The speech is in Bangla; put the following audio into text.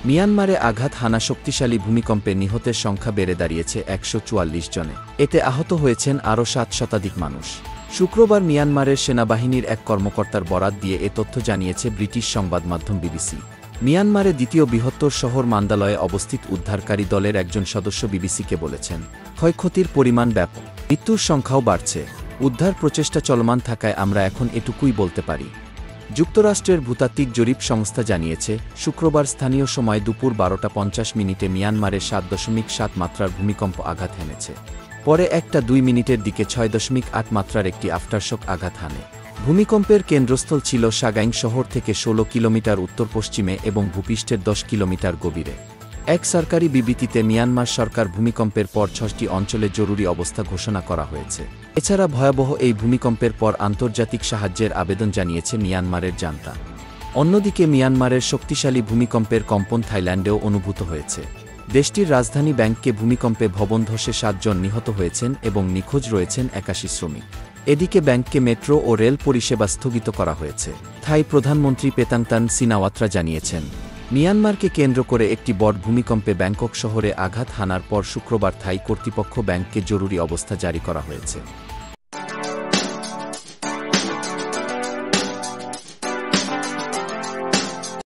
মিয়ানমারে আঘাত হানা শক্তিশালী ভূমিকম্পে নিহতের সংখ্যা বেড়ে দাঁড়িয়েছে ১৪৪ জনে। এতে আহত হয়েছেন আরও ৭ শতাধিক মানুষ। শুক্রবার মিয়ানমারের সেনাবাহিনীর এক কর্মকর্তার বরাত দিয়ে এ তথ্য জানিয়েছে ব্রিটিশ সংবাদমাধ্যম বিবিসি। মিয়ানমারে দ্বিতীয় বৃহত্তর শহর মান্দালয়ে অবস্থিত উদ্ধারকারী দলের একজন সদস্য বিবিসিকে বলেছেন, ক্ষয়ক্ষতির পরিমাণ ব্যাপক, মৃত্যুর সংখ্যাও বাড়ছে। উদ্ধার প্রচেষ্টা চলমান থাকায় আমরা এখন এটুকুই বলতে পারি। যুক্তরাষ্ট্রের ভূতাত্ত্বিক জরিপ সংস্থা জানিয়েছে, শুক্রবার স্থানীয় সময় দুপুর ১২টা ৫০ মিয়ানমারে ৭.৭ মাত্রার ভূমিকম্প আঘাত হেনেছে। পরে ১টা ২ মিনিটের দিকে ৬.৮ মাত্রার একটি আফটারশক আঘাত হানে। ভূমিকম্পের কেন্দ্রস্থল ছিল সাগাইং শহর থেকে ১৬ কিলোমিটার উত্তর-পশ্চিমে এবং ভূপৃষ্ঠের ১০ কিলোমিটার গভীরে। এক সরকারি বিবৃতিতে মিয়ানমার সরকার ভূমিকম্পের পর ৬টি অঞ্চলে জরুরি অবস্থা ঘোষণা করা হয়েছে। এছাড়া ভয়াবহ এই ভূমিকম্পের পর আন্তর্জাতিক সাহায্যের আবেদন জানিয়েছে মিয়ানমারের জান্তা। অন্যদিকে মিয়ানমারের শক্তিশালী ভূমিকম্পের কম্পন থাইল্যান্ডেও অনুভূত হয়েছে। দেশটির রাজধানী ব্যাংককে ভূমিকম্পে ভবন ধসে ৭ জন নিহত হয়েছেন এবং নিখোঁজ রয়েছেন ৮১ শ্রমিক। এদিকে ব্যাংককে মেট্রো ও রেল পরিষেবা স্থগিত করা হয়েছে। থাই প্রধানমন্ত্রী পেতাংতান সিনাওয়াত্রা জানিয়েছেন, মিয়ানমারকে কেন্দ্র করে একটি বড় ভূমিকম্পে ব্যাংকক শহরে আঘাত হানার পর শুক্রবার থাই কর্তৃপক্ষ ব্যাংককে জরুরি অবস্থা জারি করা হয়েছে।